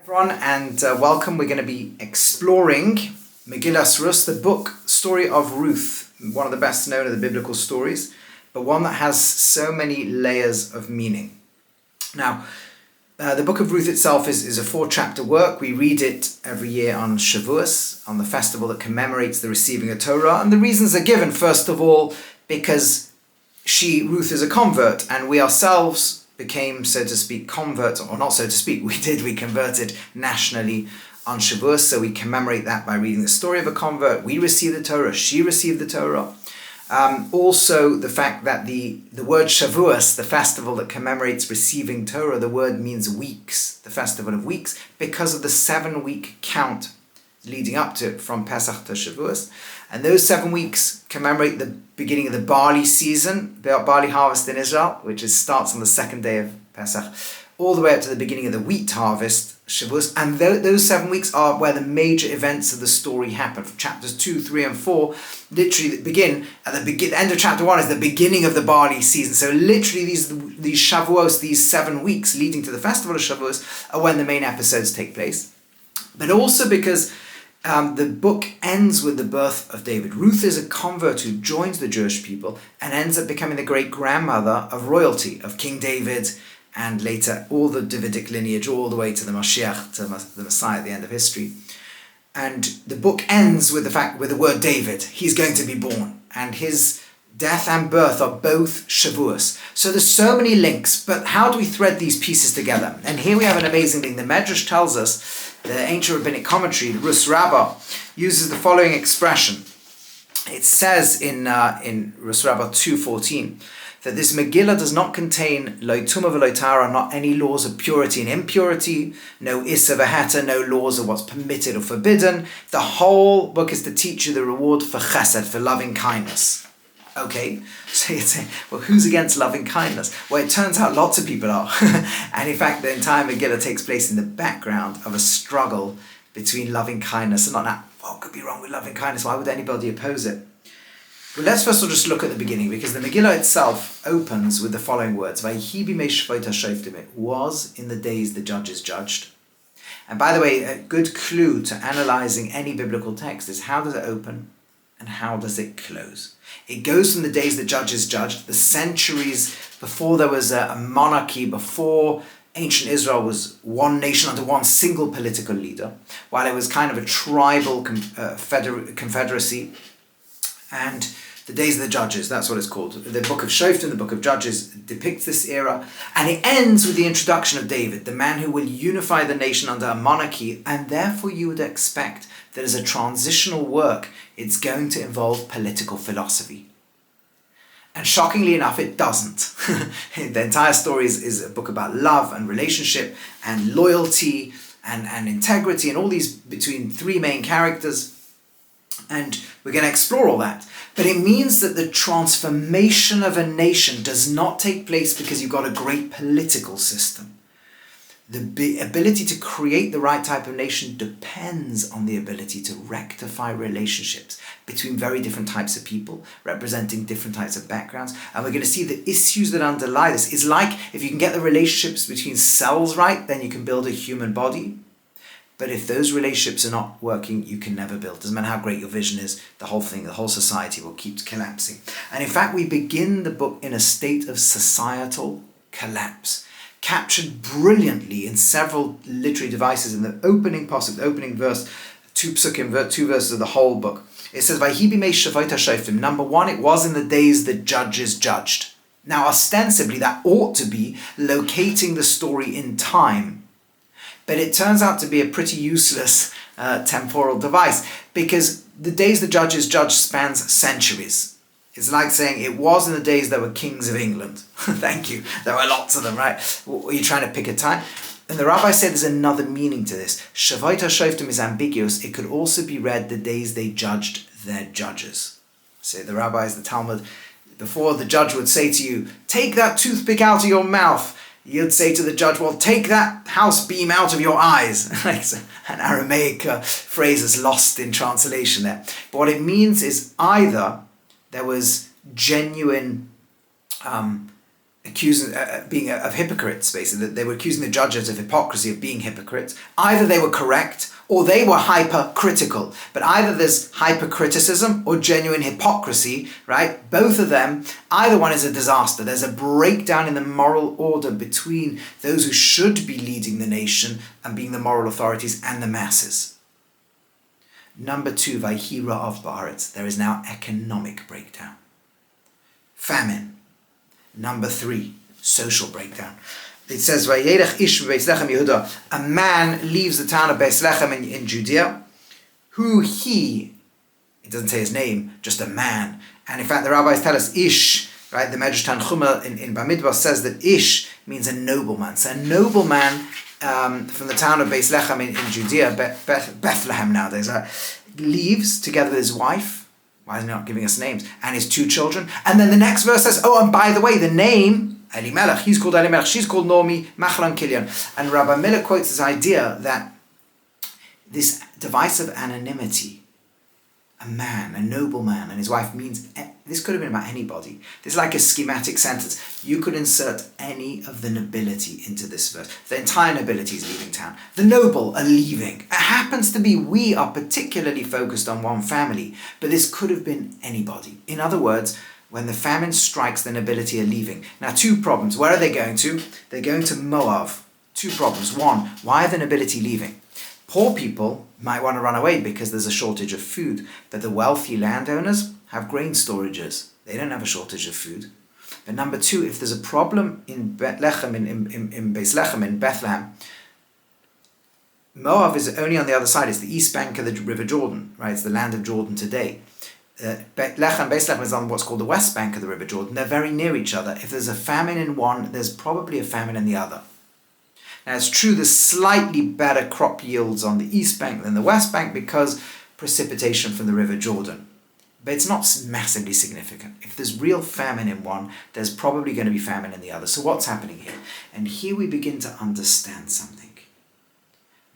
Everyone, and welcome. We're going to be exploring Megillas Ruth, the story of Ruth, one of the best known of the biblical stories, but one that has so many layers of meaning. Now, the Book of Ruth itself is a 4-chapter work. We read it every year on Shavuos, on the festival that commemorates the receiving of Torah, and the reasons are given, first of all, because Ruth is a convert, and we ourselves became, so to speak, converts, or not so to speak, we converted nationally on Shavuos, so we commemorate that by reading the story of a convert. We received the Torah, she received the Torah. Also, the fact that the word Shavuos, the festival that commemorates receiving Torah, the word means weeks, the festival of weeks, because of the 7-week count leading up to it from Pesach to Shavuos. And those 7 weeks commemorate the beginning of the barley season, the barley harvest in Israel, which starts on the 2nd day of Pesach, all the way up to the beginning of the wheat harvest, Shavuos. And those 7 weeks are where the major events of the story happen. From chapters 2, 3, and 4, literally begin at the end of chapter 1 is the beginning of the barley season. So literally these Shavuos, these 7 weeks leading to the festival of Shavuos, are when the main episodes take place. But also because the book ends with the birth of David. Ruth is a convert who joins the Jewish people and ends up becoming the great-grandmother of royalty, of King David, and later all the Davidic lineage, all the way to the Mashiach, to the Messiah at the end of history. And the book ends with the word David. He's going to be born, and his death and birth are both Shavuos. So there's so many links, but how do we thread these pieces together? And here we have an amazing thing. The Medrash tells us, the ancient rabbinic commentary, the Rus Rabbah, uses the following expression. It says in Rus Rabbah 2:14 that this Megillah does not contain lo tumah v'lo tara, not any laws of purity and impurity, no issa v'heta, no laws of what's permitted or forbidden. The whole book is to teach you the reward for chesed, for loving kindness. Okay, so you'd say, well, who's against loving kindness? Well, it turns out lots of people are. And in fact, the entire Megillah takes place in the background of a struggle between loving kindness and not now. What could be wrong with loving kindness? Why would anybody oppose it? Well, let's first of all just look at the beginning, because the Megillah itself opens with the following words. It was in the days the judges judged. And by the way, a good clue to analysing any biblical text is how does it open and how does it close? It goes from the days the judges judged, the centuries before there was a monarchy, before ancient Israel was one nation under one single political leader, while it was kind of a tribal confederacy, and the days of the judges, that's what it's called. The Book of Ch.1, the Book of Judges, depicts this era, and it ends with the introduction of David, the man who will unify the nation under a monarchy, and therefore you would expect that as a transitional work, it's going to involve political philosophy. And shockingly enough, it doesn't. The entire story is a book about love and relationship and loyalty and integrity and all these between 3 main characters. And we're going to explore all that. But it means that the transformation of a nation does not take place because you've got a great political system. The ability to create the right type of nation depends on the ability to rectify relationships between very different types of people, representing different types of backgrounds. And we're going to see the issues that underlie this. It's like if you can get the relationships between cells right, then you can build a human body. But if those relationships are not working, you can never build. Doesn't matter how great your vision is, the whole thing, the whole society will keep collapsing. And in fact, we begin the book in a state of societal collapse, captured brilliantly in several literary devices in the opening passage, the opening verse, 2 psukim, 2 verses of the whole book. It says, number 1, it was in the days the judges judged. Now, ostensibly, that ought to be locating the story in time. But it turns out to be a pretty useless temporal device, because the days the judges judged spans centuries. It's like saying it was in the days there were kings of England. Thank you. There were lots of them, right? Are you trying to pick a time? And the rabbi said there's another meaning to this. Shavot HaShoftim is ambiguous. It could also be read the days they judged their judges. So the rabbis, the Talmud, before the judge would say to you, take that toothpick out of your mouth, you'd say to the judge, well, take that house beam out of your eyes. An Aramaic phrase is lost in translation there. But what it means is either there was genuine accusing being of hypocrites, basically. They were accusing the judges of hypocrisy, of being hypocrites. Either they were correct or they were hypercritical. But either there's hypercriticism or genuine hypocrisy, right? Both of them, either one is a disaster. There's a breakdown in the moral order between those who should be leading the nation and being the moral authorities and the masses. Number 2, Vayhira of Ba'aretz. There is now economic breakdown. Famine. Number 3, social breakdown. It says, Vayelech ish beis Lechem Yehuda. A man leaves the town of Beis Lechem in Judea, who he, it doesn't say his name, just a man. And in fact, the rabbis tell us ish, right? The Medrash Tanchuma in Bamidbar says that ish means a nobleman. So a nobleman from the town of Beis Lechem in Judea, Bethlehem nowadays, leaves together with his wife. Why is he not giving us names? And his 2 children. And then the next verse says, oh, and by the way, the name, Elimelech, he's called Elimelech, she's called Naomi, Machlan Kilian. And Rabbi Miller quotes this idea that this device of anonymity, a man, a nobleman, and his wife means, this could have been about anybody. This is like a schematic sentence. You could insert any of the nobility into this verse. The entire nobility is leaving town. The noble are leaving. It happens to be we are particularly focused on one family, but this could have been anybody. In other words, when the famine strikes, the nobility are leaving. Now, 2 problems. Where are they going to? They're going to Moab. 2 problems. 1, why are the nobility leaving? Poor people might want to run away because there's a shortage of food, but the wealthy landowners have grain storages. They don't have a shortage of food. But number 2, if there's a problem in Bethlehem, in Beis Lechem, in Bethlehem, Moab is only on the other side. It's the east bank of the River Jordan, right? It's the land of Jordan today. Beis Lechem is on what's called the west bank of the River Jordan. They're very near each other. If there's a famine in one, there's probably a famine in the other. Now, it's true there's slightly better crop yields on the east bank than the west bank because precipitation from the River Jordan. But it's not massively significant. If there's real famine in one, there's probably going to be famine in the other. So what's happening here? And here we begin to understand something.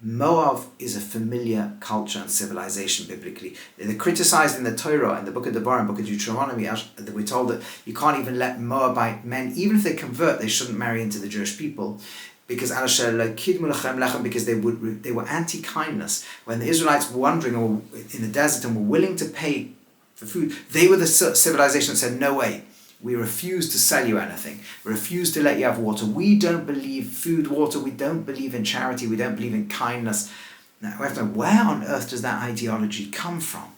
Moab is a familiar culture and civilization biblically. They're criticized in the Torah, in the Book of Devarim, Book of Deuteronomy, that we're told that you can't even let Moabite men, even if they convert, they shouldn't marry into the Jewish people. Because they were anti-kindness. When the Israelites were wandering in the desert and were willing to pay for food, they were the civilization that said, no way, we refuse to sell you anything. We refuse to let you have water. We don't believe food, water, we don't believe in charity, we don't believe in kindness. Now, we have to know, where on earth does that ideology come from?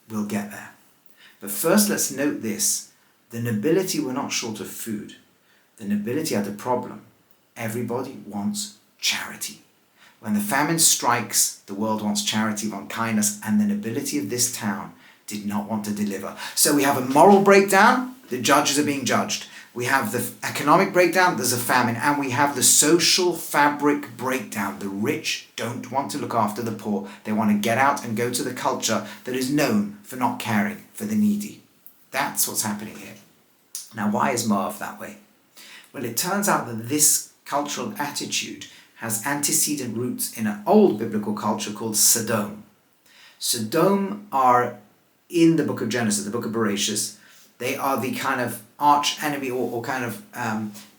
We'll get there. But first, let's note this. The nobility were not short of food. The nobility had a problem. Everybody wants charity. When the famine strikes, the world wants charity, wants kindness, and the nobility of this town did not want to deliver. So we have a moral breakdown, the judges are being judged. We have the economic breakdown, there's a famine, and we have the social fabric breakdown. The rich don't want to look after the poor. They want to get out and go to the culture that is known for not caring for the needy. That's what's happening here. Now, why is Moab that way? Well, it turns out that this cultural attitude has antecedent roots in an old biblical culture called Sodom. Sodom are in the book of Genesis, the book of Bereshit. They are the kind of arch enemy or kind of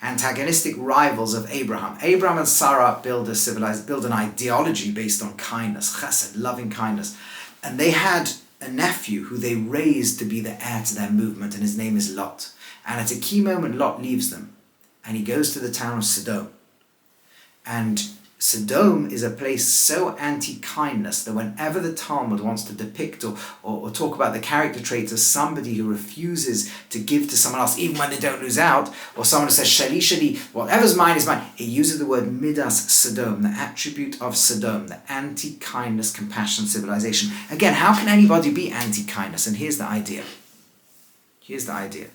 antagonistic rivals of Abraham. Abraham and Sarah build an ideology based on kindness, chesed, loving kindness. And they had a nephew who they raised to be the heir to their movement, and his name is Lot. And at a key moment, Lot leaves them, and he goes to the town of Sodom. And Sodom is a place so anti-kindness that whenever the Talmud wants to depict or talk about the character traits of somebody who refuses to give to someone else, even when they don't lose out, or someone who says, shali, shali, whatever's mine is mine, it uses the word midas Sodom, the attribute of Sodom, the anti-kindness, compassion, civilization. Again, how can anybody be anti-kindness? And here's the idea. Here's the idea.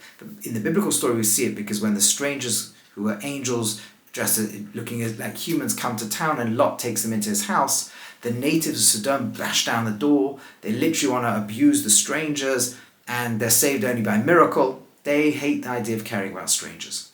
In the biblical story, we see it because when the strangers who were angels, dressed looking like humans, come to town and Lot takes them into his house, the natives of Sodom bash down the door. They literally want to abuse the strangers, and they're saved only by miracle. They hate the idea of caring about strangers.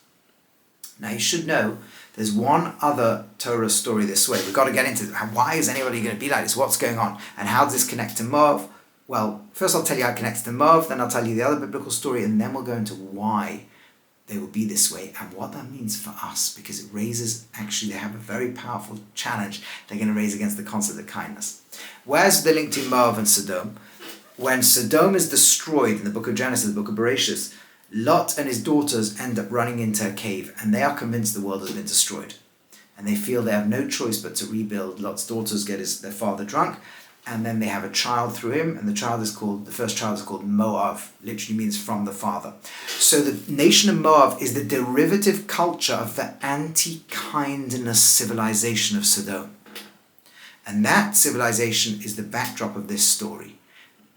Now, you should know there's one other Torah story this way. We've got to get into why is anybody going to be like this? What's going on? And how does this connect to Moab? Well, first I'll tell you how it connects to Moab, then I'll tell you the other biblical story, and then we'll go into why they will be this way, and what that means for us, because it raises, actually they have a very powerful challenge they're going to raise against the concept of kindness. Where's the link to Moab and Sodom? When Sodom is destroyed in the book of Genesis, the book of Bereshit, Lot and his daughters end up running into a cave, and they are convinced the world has been destroyed. And they feel they have no choice but to rebuild. Lot's daughters get their father drunk, and then they have a child through him, and the first child is called Moab, literally means from the father. So the nation of Moab is the derivative culture of the anti-kindness civilization of Sodom. And that civilization is the backdrop of this story.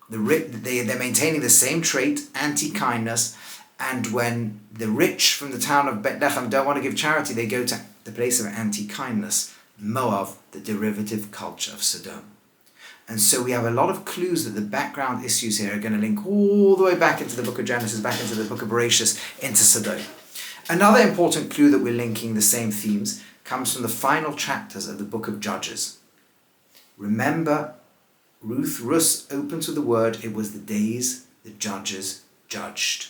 They're maintaining the same trait, anti-kindness, and when the rich from the town of Bethlehem don't want to give charity, they go to the place of anti-kindness, Moab, the derivative culture of Sodom. And so we have a lot of clues that the background issues here are going to link all the way back into the book of Genesis, back into the book of Bereshit, into Sodom. Another important clue that we're linking the same themes comes from the final chapters of the book of Judges. Remember, Ruth opens with the word, it was the days the judges judged.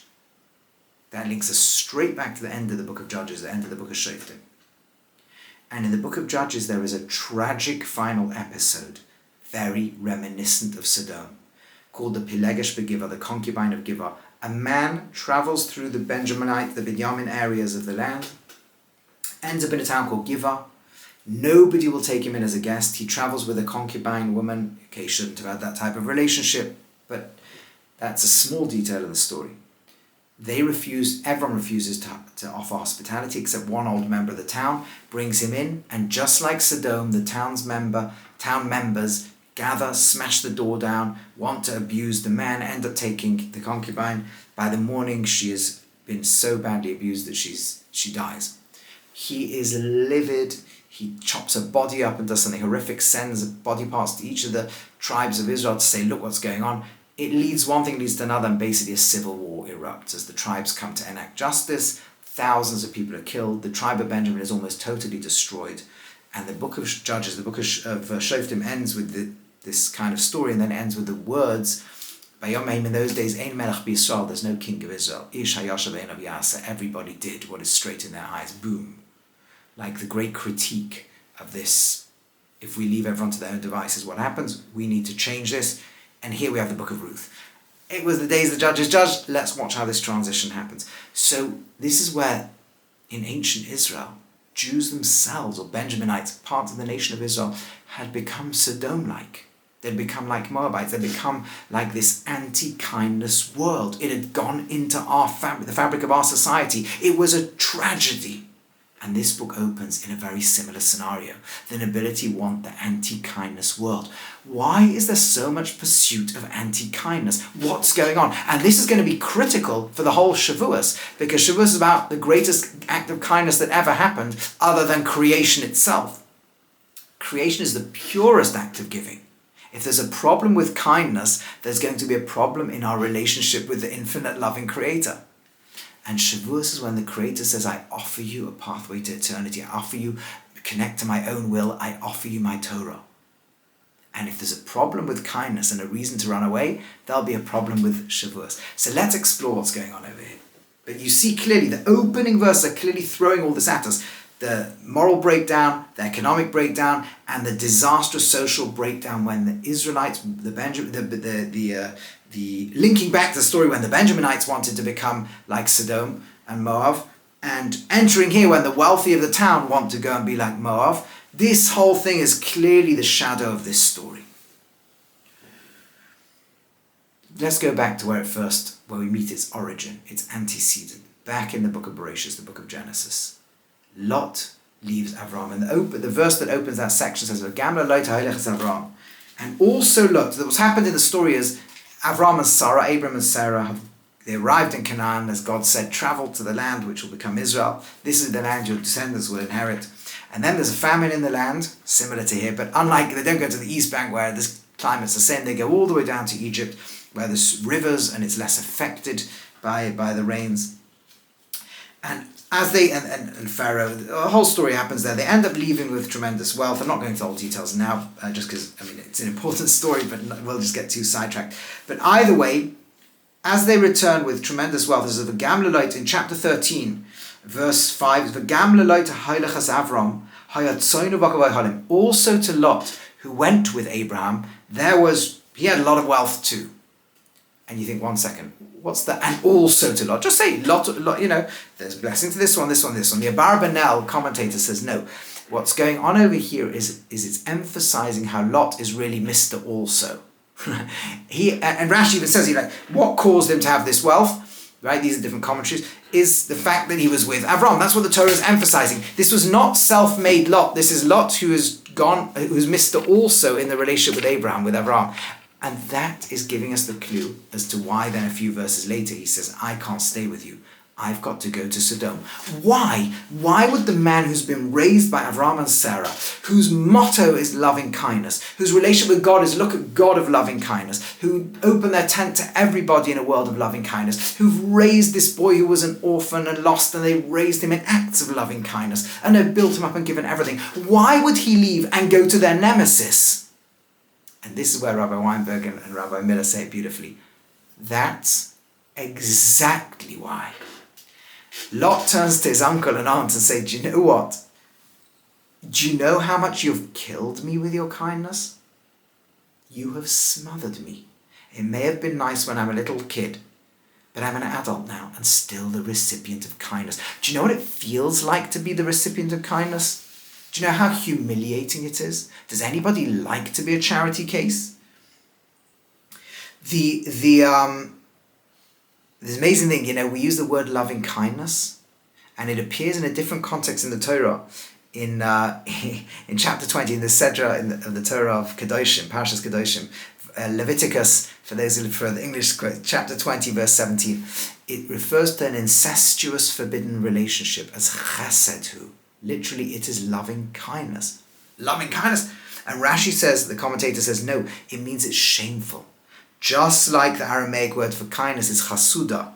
That links us straight back to the end of the book of Judges, the end of the book of Ch.1. And in the book of Judges, there is a tragic final episode, very reminiscent of Sodom, called the Pilegesh Begiva, the concubine of Giva. A man travels through the Benjamin areas of the land, ends up in a town called Giva. Nobody will take him in as a guest. He travels with a concubine woman. Okay, shouldn't have had that type of relationship, but that's a small detail in the story. Everyone refuses to offer hospitality except one old member of the town, brings him in, and just like Sodom, the town members gather, smash the door down, want to abuse the man, end up taking the concubine. By the morning, she has been so badly abused that she dies. He is livid. He chops her body up and does something horrific, sends body parts to each of the tribes of Israel to say, look what's going on. One thing leads to another, and basically a civil war erupts as the tribes come to enact justice. Thousands of people are killed. The tribe of Benjamin is almost totally destroyed. And the book of Judges, the book of Shoftim ends with this kind of story, and then ends with the words, in those days, Ein melech b'Yisrael, there's no king of Israel. Ish hayashav ein aviyasa, everybody did what is straight in their eyes. Boom. Like the great critique of this, if we leave everyone to their own devices, what happens? We need to change this. And here we have the book of Ruth. It was the days the judges judged. Let's watch how this transition happens. So this is where, in ancient Israel, Jews themselves, or Benjaminites, parts of the nation of Israel, had become Sodom-like. They'd become like Moabites. They'd become like this anti-kindness world. It had gone into the fabric of our society. It was a tragedy. And this book opens in a very similar scenario. The nobility want the anti-kindness world. Why is there so much pursuit of anti-kindness? What's going on? And this is going to be critical for the whole Shavuos, because Shavuos is about the greatest act of kindness that ever happened, other than creation itself. Creation is the purest act of giving. If there's a problem with kindness, there's going to be a problem in our relationship with the infinite loving Creator. And Shavuos is when the Creator says, I offer you a pathway to eternity. I offer you, connect to my own will. I offer you my Torah. And if there's a problem with kindness and a reason to run away, there'll be a problem with Shavuos. So let's explore what's going on over here. But you see clearly, the opening verses are clearly throwing all this at us. The moral breakdown, the economic breakdown, and the disastrous social breakdown when the Israelites, the linking back to the story when the Benjaminites wanted to become like Sodom and Moab, and entering here when the wealthy of the town want to go and be like Moab. This whole thing is clearly the shadow of this story. Let's go back to where we meet its origin, its antecedent, back in the book of Bereshit, the book of Genesis. Lot leaves Avram, and the verse that opens that section says, "V'gam lo ta'ilech es Avram." And also Lot. What's happened in the story is Avram and Sarah, Abram and Sarah, they arrived in Canaan, as God said, travel to the land which will become Israel. This is the land your descendants will inherit. And then there's a famine in the land, similar to here, but unlike, they don't go to the East Bank where this climate's the same. They go all the way down to Egypt, where there's rivers and it's less affected by the rains. And as and Pharaoh, the whole story happens there. They end up leaving with tremendous wealth. I'm not going into all details now, just because, it's an important story, but we'll just get too sidetracked. But either way, as they return with tremendous wealth, this is the Gamlalite in chapter 13, verse 5, the Gamlalite Hailachas Avram, Hayatzoinu Bakavai also to Lot, who went with Abraham, he had a lot of wealth too. And you think, 1 second, what's that? And also to Lot. Just say Lot, there's blessing to this one, this one, this one. The Abarbanel commentator says, no. What's going on over here is it's emphasizing how Lot is really Mr. Also. And Rashi even says, what caused him to have this wealth, right? These are different commentaries, is the fact that he was with Avram. That's what the Torah is emphasizing. This was not self-made Lot. This is Lot who's Mr. Also in the relationship with Abraham, with Avram. And that is giving us the clue as to why then a few verses later he says, I can't stay with you. I've got to go to Sodom. Why? Why would the man who's been raised by Avram and Sarah, whose motto is loving kindness, whose relationship with God is look at God of loving kindness, who opened their tent to everybody in a world of loving kindness, who've raised this boy who was an orphan and lost, and they raised him in acts of loving kindness, and they've built him up and given everything. Why would he leave and go to their nemesis? And this is where Rabbi Weinberg and Rabbi Miller say it beautifully. That's exactly why. Lot turns to his uncle and aunt and says, do you know what? Do you know how much you've killed me with your kindness? You have smothered me. It may have been nice when I'm a little kid, but I'm an adult now and still the recipient of kindness. Do you know what it feels like to be the recipient of kindness? Do you know how humiliating it is? Does anybody like to be a charity case? This amazing thing, we use the word loving kindness, and it appears in a different context in the Torah. In chapter 20, in the Sedra of the Torah of Kedoshim, Parashas Kedoshim, Leviticus, for the English quote, chapter 20, verse 17, it refers to an incestuous forbidden relationship as chesed. Literally, it is loving kindness. Loving kindness. And Rashi says, the commentator says, no, it means it's shameful. Just like the Aramaic word for kindness is chasuda.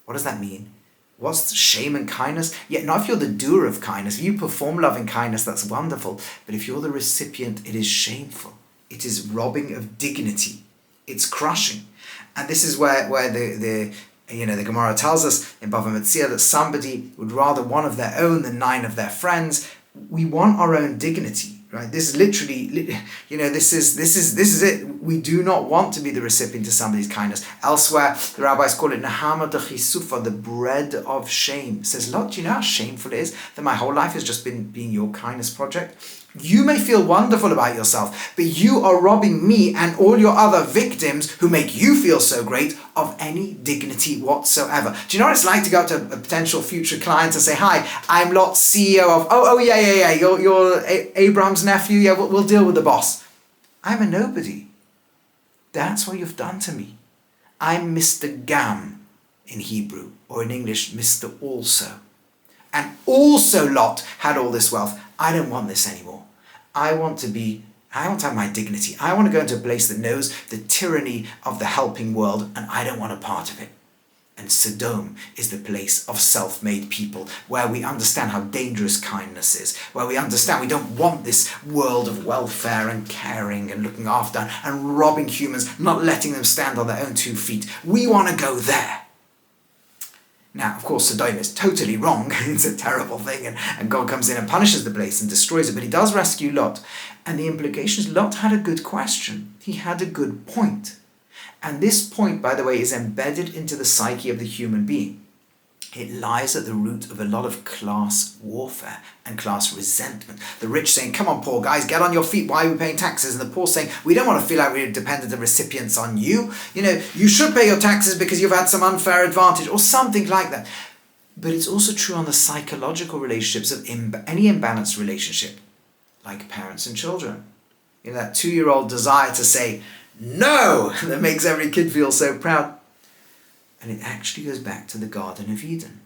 What does that mean? What's shame and kindness? Yet not if you're the doer of kindness. If you perform loving kindness, that's wonderful. But if you're the recipient, it is shameful. It is robbing of dignity. It's crushing. And this is where the Gemara tells us in Bava Metzia that somebody would rather one of their own than 9 of their friends. We want our own dignity. Right? This is literally, this is it. We do not want to be the recipient of somebody's kindness. Elsewhere, the rabbis call it Nahama de Chisufa, the bread of shame. It says, Lord, do you know how shameful it is that my whole life has just been being your kindness project? You may feel wonderful about yourself, but you are robbing me and all your other victims who make you feel so great of any dignity whatsoever. Do you know what it's like to go up to a potential future client and say, hi, I'm Lot's CEO of, yeah, you're Abraham's nephew, yeah, we'll deal with the boss. I'm a nobody. That's what you've done to me. I'm Mr. Gam in Hebrew, or in English, Mr. Also. And also Lot had all this wealth. I don't want this anymore. I want to have my dignity. I want to go into a place that knows the tyranny of the helping world, and I don't want a part of it. And Sodom is the place of self-made people, where we understand how dangerous kindness is, where we understand we don't want this world of welfare and caring and looking after and robbing humans, not letting them stand on their own 2 feet. We want to go there. Now, of course, Sodom is totally wrong. It's a terrible thing, and God comes in and punishes the place and destroys it, but he does rescue Lot. And the implications, Lot had a good question. He had a good point. And this point, by the way, is embedded into the psyche of the human being. It lies at the root of a lot of class warfare and class resentment. The rich saying, come on, poor guys, get on your feet. Why are we paying taxes? And the poor saying, we don't want to feel like we're dependent of recipients on you. You should pay your taxes because you've had some unfair advantage or something like that. But it's also true on the psychological relationships of any imbalanced relationship, like parents and children. That 2-year-old desire to say no that makes every kid feel so proud. And it actually goes back to the Garden of Eden.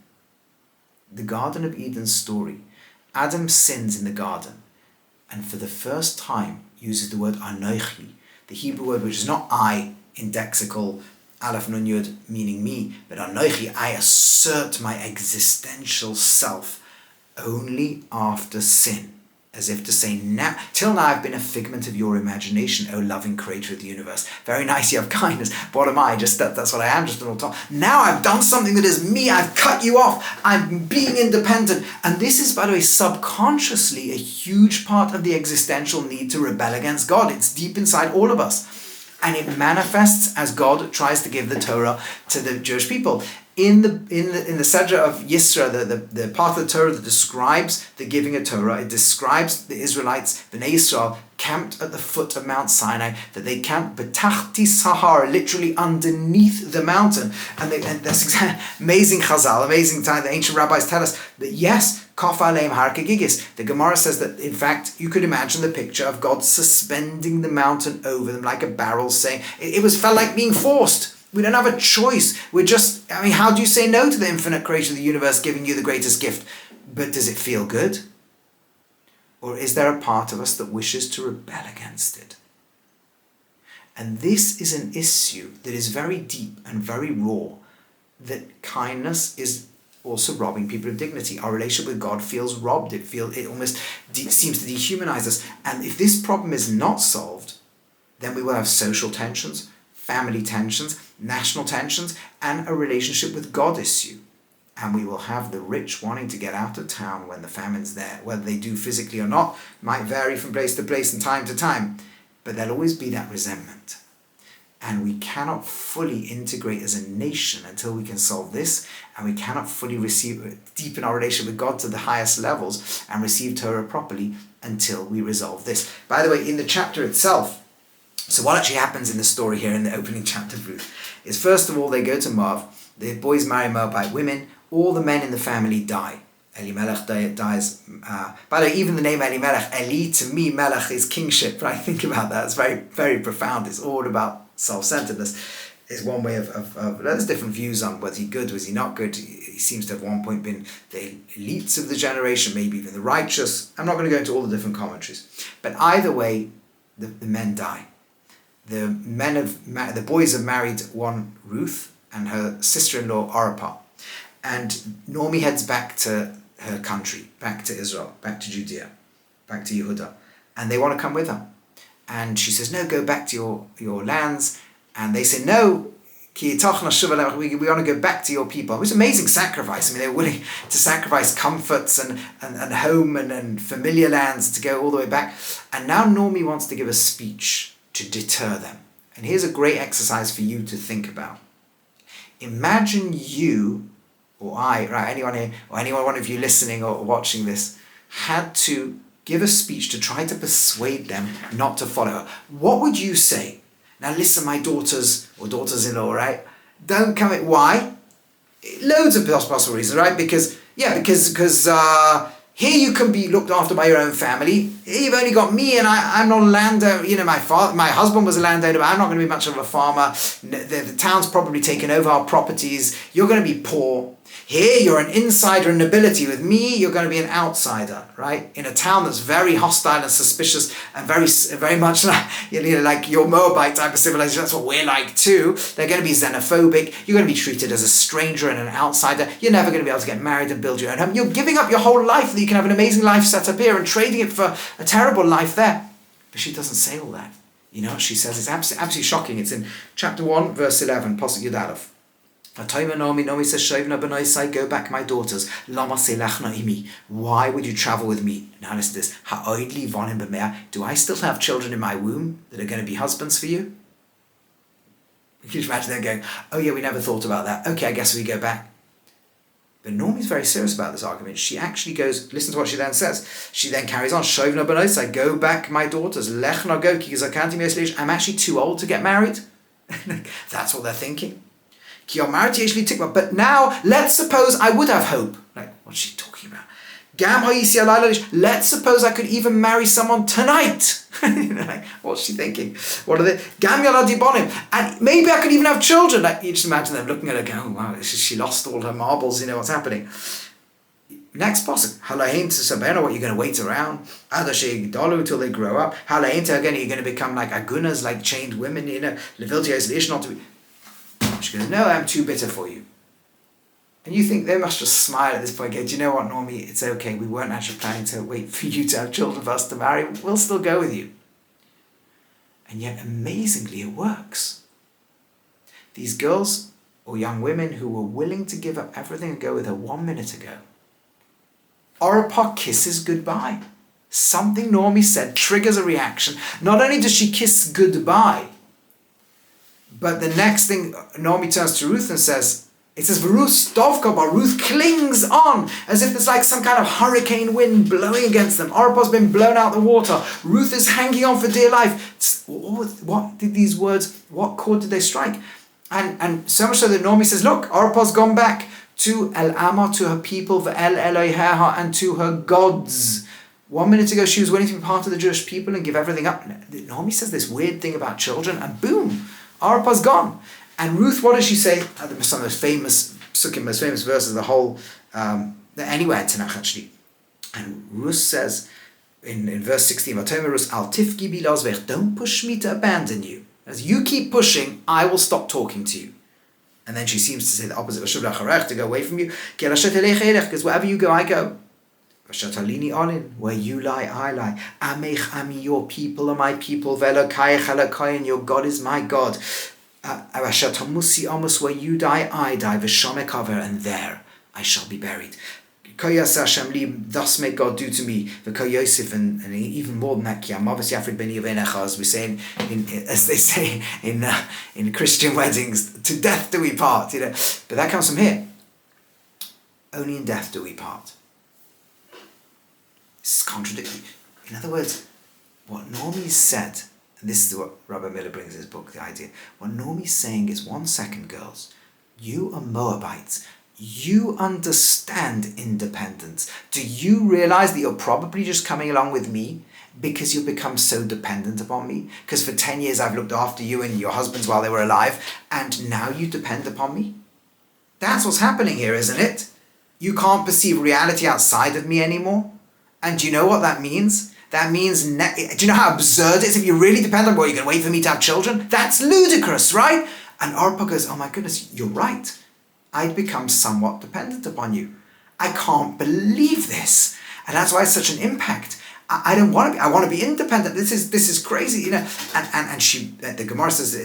The Garden of Eden's story. Adam sins in the garden, and for the first time uses the word anochi, the Hebrew word which is not I in lexical Aleph Nun Yud meaning me, but anochi, I assert my existential self only after sin. As if to say, now, till now I've been a figment of your imagination, O loving creator of the universe. Very nice, you have kindness. What am I? That's what I am, just an automaton. Now I've done something that is me. I've cut you off. I'm being independent. And this is, by the way, subconsciously a huge part of the existential need to rebel against God. It's deep inside all of us. And it manifests as God tries to give the Torah to the Jewish people. In the Sedra of Yisra, the part of the Torah that describes the giving of Torah, it describes the Israelites, the Bnei Yisrael, camped at the foot of Mount Sinai, that they camped betachti sahar, literally underneath the mountain. And that's exactly amazing chazal, amazing time. The ancient rabbis tell us that yes, kaf aleim har kegigis. The Gemara says that in fact you could imagine the picture of God suspending the mountain over them like a barrel, saying it felt like being forced. We don't have a choice. How do you say no to the infinite creator of the universe giving you the greatest gift? But does it feel good? Or is there a part of us that wishes to rebel against it? And this is an issue that is very deep and very raw, that kindness is also robbing people of dignity. Our relationship with God feels robbed. It almost seems to dehumanize us. And if this problem is not solved, then we will have social tensions, family tensions, national tensions, and a relationship with God issue. And we will have the rich wanting to get out of town when the famine's there. Whether they do physically or not might vary from place to place and time to time, but there'll always be that resentment. And we cannot fully integrate as a nation until we can solve this, and we cannot fully deepen our relationship with God to the highest levels and receive Torah properly until we resolve this. By the way, in the chapter itself, so what actually happens in the story here in the opening chapter of Ruth is, first of all, they go to Moab, the boys marry Moabite women, all the men in the family die. Elimelech dies. By the way, even the name Elimelech, Eli, to me, Melech is kingship. Right? Think about that. It's very, very profound. It's all about self-centeredness. It's one way of there's different views on was he good, was he not good. He seems to have at one point been the elites of the generation, maybe even the righteous. I'm not going to go into all the different commentaries. But either way, the men die. The boys have married one, Ruth, and her sister-in-law, Orpah. And Naomi heads back to her country, back to Israel, back to Judea, back to Yehuda. And they want to come with her. And she says, no, go back to your lands. And they say, no, we want to go back to your people. It was an amazing sacrifice. They were willing to sacrifice comforts and home and familiar lands to go all the way back. And now Naomi wants to give a speech to deter them. And here's a great exercise for you to think about. Imagine you or I, right, anyone here, or anyone, one of you listening or watching this, had to give a speech to try to persuade them not to follow her. What would you say? Now listen, my daughters or daughters-in-law, right? Don't come in. Why? Loads of possible reasons, right? Because here you can be looked after by your own family. You've only got me, and I'm not a landowner. My husband was a landowner, but I'm not going to be much of a farmer. The town's probably taken over our properties. You're going to be poor. Here, you're an insider in nobility. With me, you're going to be an outsider, right? In a town that's very hostile and suspicious and very much like your Moabite type of civilization. That's what we're like too. They're going to be xenophobic. You're going to be treated as a stranger and an outsider. You're never going to be able to get married and build your own home. You're giving up your whole life that you can have an amazing life set up here and trading it for a terrible life there. But she doesn't say all that. You know what she says? It's absolutely shocking. It's in chapter 1, verse 11, Pasuk Yud Aleph. Naomi says, go back, my daughters. Why would you travel with me? Now listen to this. Do I still have children in my womb that are going to be husbands for you? Can you imagine them going, oh yeah, we never thought about that. Okay, I guess we go back. But Naomi's very serious about this argument. She actually goes, listen to what she then says. She then carries on, go back, my daughters. I'm actually too old to get married. That's what they're thinking. But now, let's suppose I would have hope. Like, what's she talking about? Let's suppose I could even marry someone tonight. What's she thinking? What are they? And maybe I could even have children. Like, you just imagine them looking at her going, oh, wow, she lost all her marbles, what's happening. Next pasuk, what, you're going to wait around till they grow up? Again, you're going to become like agunas, like chained women, She goes, no, I'm too bitter for you. And you think they must just smile at this point, go, do you know what, Normie, it's okay, we weren't actually planning to wait for you to have children for us to marry, we'll still go with you. And yet, amazingly, it works. These girls or young women who were willing to give up everything and go with her 1 minute ago, Orpah kisses goodbye. Something Normie said triggers a reaction. Not only does she kiss goodbye, but the next thing, Normie turns to Ruth and says, it says, Ruth Dovka, but Ruth clings on, as if there's like some kind of hurricane wind blowing against them. Orpah's been blown out the water. Ruth is hanging on for dear life. What did these words, what chord did they strike? And so much so that Normie says, look, Orpah's gone back to El Amah, to her people, Ve'el Eloheha, and to her gods. 1 minute ago, she was willing to be part of the Jewish people and give everything up. Normie says this weird thing about children, and boom, Orpah's gone. And Ruth, what does she say? Some of the most famous psukim, most famous verses of the whole, anywhere in Tanakh actually. And Ruth says in verse 16, Ruth, Al tifki bi lazvech, don't push me to abandon you. As you keep pushing, I will stop talking to you. And then she seems to say the opposite, to go away from you. Because wherever you go, I go. Where you lie, I lie. Amech ami, your people are my people. And your God is my God. Where you die, I die. And there I shall be buried. Thus may God do to me. And even more than that, as we say as they say in Christian weddings, to death do we part. But that comes from here. Only in death do we part. It's contradictory. In other words, what Normie said, and this is what Rabbi Miller brings in his book, the idea. What Normie's saying is, 1 second, girls, you are Moabites. You understand independence. Do you realize that you're probably just coming along with me because you've become so dependent upon me? Because for 10 years I've looked after you and your husbands while they were alive, and now you depend upon me? That's what's happening here, isn't it? You can't perceive reality outside of me anymore. And do you know what that means? That means, do you know how absurd it is? If you really depend on, well, you're going to wait for me to have children? That's ludicrous, right? And Orpah goes, oh my goodness, you're right. I'd become somewhat dependent upon you. I can't believe this. And that's why it's such an impact. I don't want to be, I want to be independent. This is crazy, you know. And she, the Gemara says,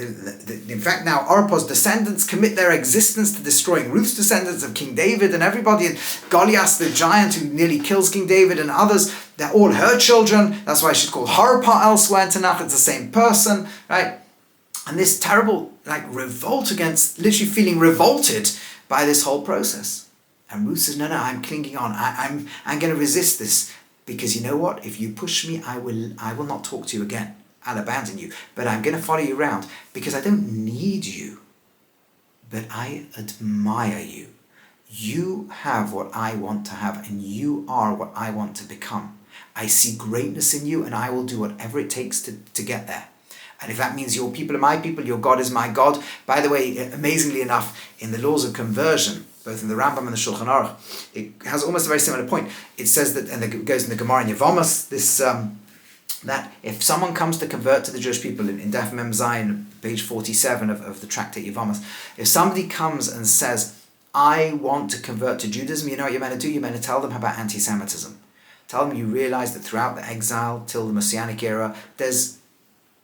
in fact now Orpah's descendants commit their existence to destroying Ruth's descendants of King David and everybody, and Goliath the giant who nearly kills King David and others, they're all her children. That's why she's called Harpah elsewhere in Tanakh. It's the same person, right? And this terrible revolt against, literally feeling revolted by this whole process. And Ruth says, no, I'm clinging on. I'm going to resist this. Because you know what? If you push me, I will not talk to you again. I'll abandon you. But I'm going to follow you around because I don't need you. But I admire you. You have what I want to have, and you are what I want to become. I see greatness in you, and I will do whatever it takes to get there. And if that means your people are my people, your God is my God. By the way, amazingly enough, in the laws of conversion, both in the Rambam and the Shulchan Aruch, it has almost a very similar point. It says that, and it goes in the Gemara in Yevamos, this that if someone comes to convert to the Jewish people, in Daf Mem Zayin, page 47 of the tractate Yevamos, if somebody comes and says, I want to convert to Judaism, you know what you're meant to do? You're meant to tell them about anti-Semitism. Tell them you realize that throughout the exile till the Messianic era, there's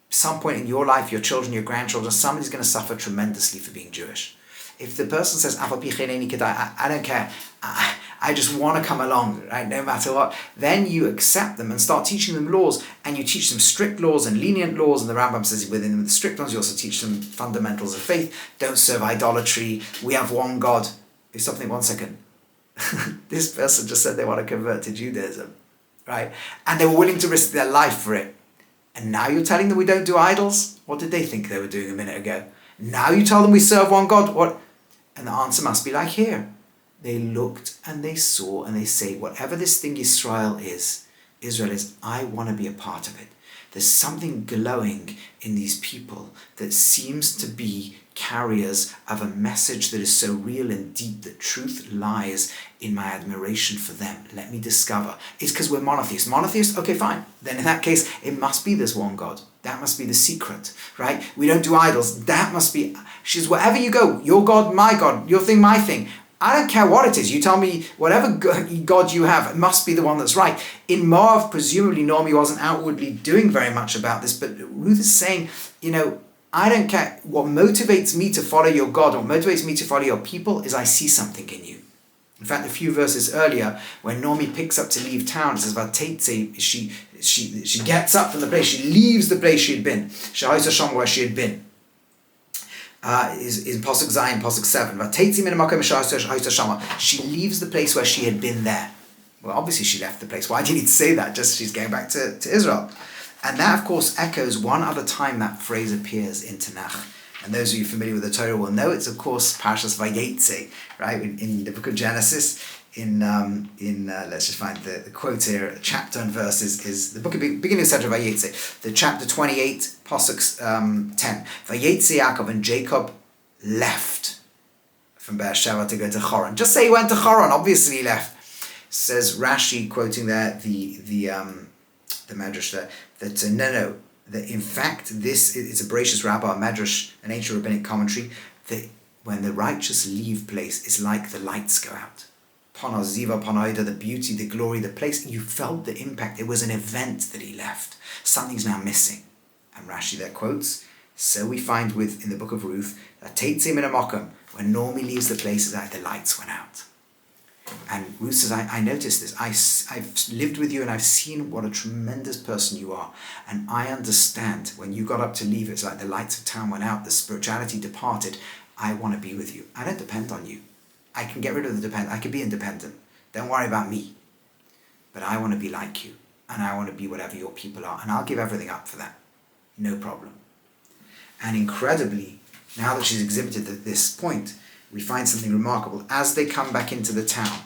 some point in your life, your children, your grandchildren, somebody's going to suffer tremendously for being Jewish. If the person says, I don't care, I just want to come along, right, no matter what, then you accept them and start teaching them laws, and you teach them strict laws and lenient laws, and the Rambam says within the strict ones, you also teach them fundamentals of faith. Don't serve idolatry, we have one God. Stop thinking 1 second. This person just said they want to convert to Judaism, right? And they were willing to risk their life for it. And now you're telling them we don't do idols? What did they think they were doing a minute ago? Now you tell them we serve one God? What? And the answer must be like here. They looked and they saw and they say, whatever this thing Israel is, I want to be a part of it. There's something glowing in these people that seems to be carriers of a message that is so real and deep that truth lies in my admiration for them. Let me discover. It's because we're monotheists. Monotheists? Okay, fine. Then in that case, it must be this one God. That must be the secret, right? We don't do idols. That must be, she says, wherever you go, your God, my God, your thing, my thing. I don't care what it is. You tell me whatever God you have, it must be the one that's right. In Moab, presumably Naomi wasn't outwardly doing very much about this, but Ruth is saying, I don't care. What motivates me to follow your God, what motivates me to follow your people is I see something in you. In fact, a few verses earlier, when Naomi picks up to leave town, it says, Vatetse, she gets up from the place, she leaves the place she had been. Shahayta Sham, where she had been. Is in Pasuk Zayin, Pasuk 7. Vatetse min hamakom shahayta shama. She leaves the place where she had been there. Well, obviously she left the place. Why do you need to say that? Just she's going back to Israel. And that, of course, echoes one other time that phrase appears in Tanakh. And those of you familiar with the Torah will know it's, of course, Parshas Vayetze, right? In the book of Genesis, let's just find the quote here, chapter and verse is the book of beginning of chapter Vayetze, the chapter 28, Pasuk 10. Vayetze Yaakov, and Jacob left from Beersheba to go to Choron. Just say he went to Choron, obviously he left. Says Rashi, quoting there the Medrash there, that that in fact this is a Bereshis Rabbah, a Medrash, an ancient rabbinic commentary, that when the righteous leave place, it's like the lights go out. Pana Ziva, Panaida, the beauty, the glory, the place, you felt the impact. It was an event that he left. Something's now missing. And Rashi there quotes, so we find in the Book of Ruth, that Teitzim in a Mokum, when Naomi leaves the place, it's like the lights went out. And Ruth says, I noticed this. I've lived with you and I've seen what a tremendous person you are. And I understand when you got up to leave, it's like the lights of town went out, the spirituality departed. I want to be with you. I don't depend on you. I can get rid of the dependent. I can be independent. Don't worry about me. But I want to be like you. And I want to be whatever your people are. And I'll give everything up for that. No problem. And incredibly, now that she's exhibited at this point, we find something remarkable. As they come back into the town,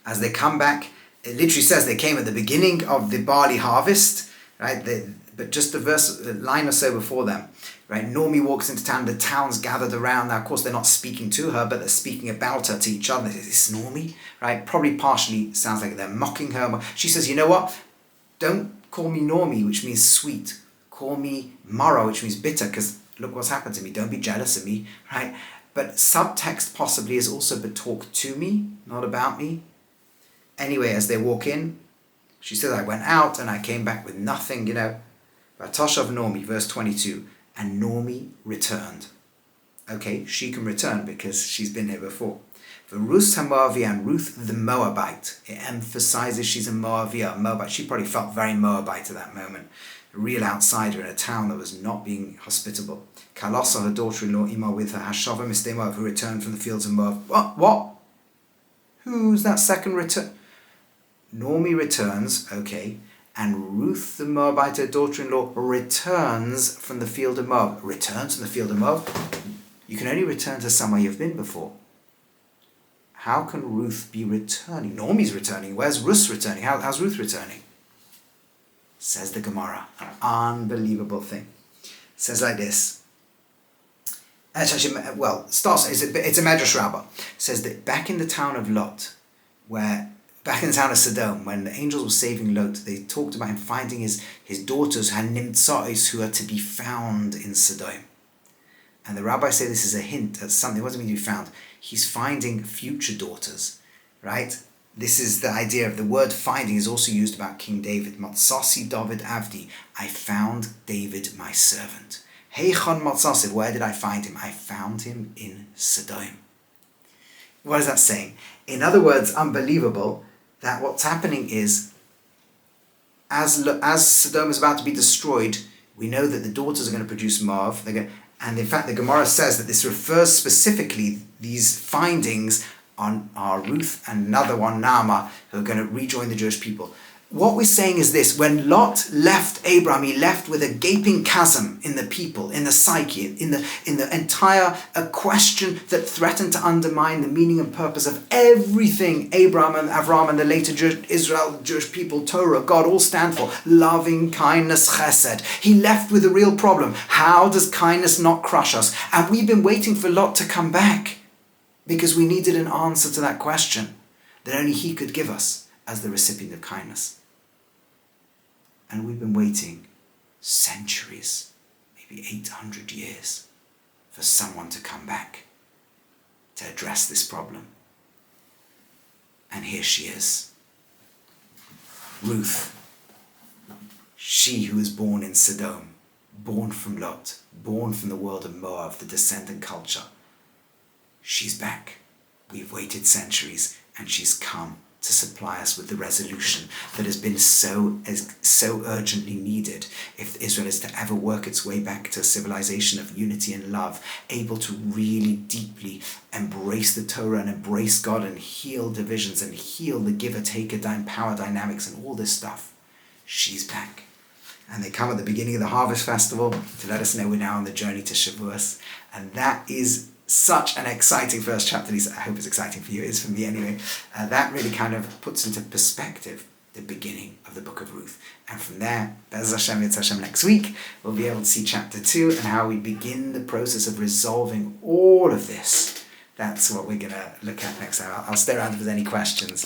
as they come back, it literally says they came at the beginning of the barley harvest, right? But just the line or so before them, right? Naomi walks into town, the town's gathered around. Now, of course, they're not speaking to her, but they're speaking about her to each other. Is this Naomi? Right? Probably partially sounds like they're mocking her. She says, you know what? Don't call me Naomi, which means sweet. Call me Mara, which means bitter, because look what's happened to me. Don't be jealous of me, right? But subtext possibly is also, but talk to me, not about me. Anyway, as they walk in, she says, I went out and I came back with nothing, Vatoshav Naomi, verse 22, and Naomi returned. Okay, she can return because she's been here before. Ruth Moavia, and Ruth the Moabite. It emphasizes she's a Moavia, a Moabite. She probably felt very Moabite at that moment. A real outsider in a town that was not being hospitable. Kalasa, her daughter-in-law, Ima with her, Hashava Miste Moab, who returned from the fields of Moab. What? Who's that second return? Naomi returns, okay, and Ruth the Moabite, her daughter-in-law, returns from the field of Moab. Returns from the field of Moab? You can only return to somewhere you've been before. How can Ruth be returning? Naomi's returning. Where's Ruth returning? How's Ruth returning? Says the Gemara. An unbelievable thing. It says like this. It's a Medrash Rabbah. It says that back in the town of Lot, back in the town of Sodom, when the angels were saving Lot, they talked about him finding his daughters, Hanimtsa'is, who are to be found in Sodom. And the rabbis say this is a hint at something. What does it mean to be found? He's finding future daughters, right? This is the idea of the word finding is also used about King David. Matsasi David Avdi. I found David, my servant. Heichon Matsasi. Where did I find him? I found him in Sodom. What is that saying? In other words, unbelievable, that what's happening is, as Sodom is about to be destroyed, we know that the daughters are going to produce Moab. And in fact, the Gemara says that this refers specifically, these findings are Ruth and another one, Naamah, who are going to rejoin the Jewish people. What we're saying is this: when Lot left Abraham, he left with a gaping chasm in the people, in the psyche, in the entire question that threatened to undermine the meaning and purpose of everything Abraham and Avram and the later Israel, Jewish people, Torah, God all stand for. Loving, kindness, chesed. He left with a real problem. How does kindness not crush us? And we've been waiting for Lot to come back because we needed an answer to that question that only he could give us as the recipient of kindness. And we've been waiting centuries, maybe 800 years, for someone to come back to address this problem. And here she is. Ruth, she who was born in Sodom, born from Lot, born from the world of Moab, the descendant culture. She's back. We've waited centuries, and she's come to supply us with the resolution that has been so urgently needed if Israel is to ever work its way back to a civilization of unity and love, able to really deeply embrace the Torah and embrace God and heal divisions and heal the giver-taker power dynamics and all this stuff. She's back. And they come at the beginning of the Harvest Festival to let us know we're now on the journey to Shavuos. And that is such an exciting first chapter. At least I hope it's exciting for you. It is for me anyway. That really kind of puts into perspective the beginning of the Book of Ruth. And from there, Be'ez Hashem, Yitz Hashem, next week, we'll be able to see chapter 2 and how we begin the process of resolving all of this. That's what we're going to look at next time. I'll stay around if there's any questions.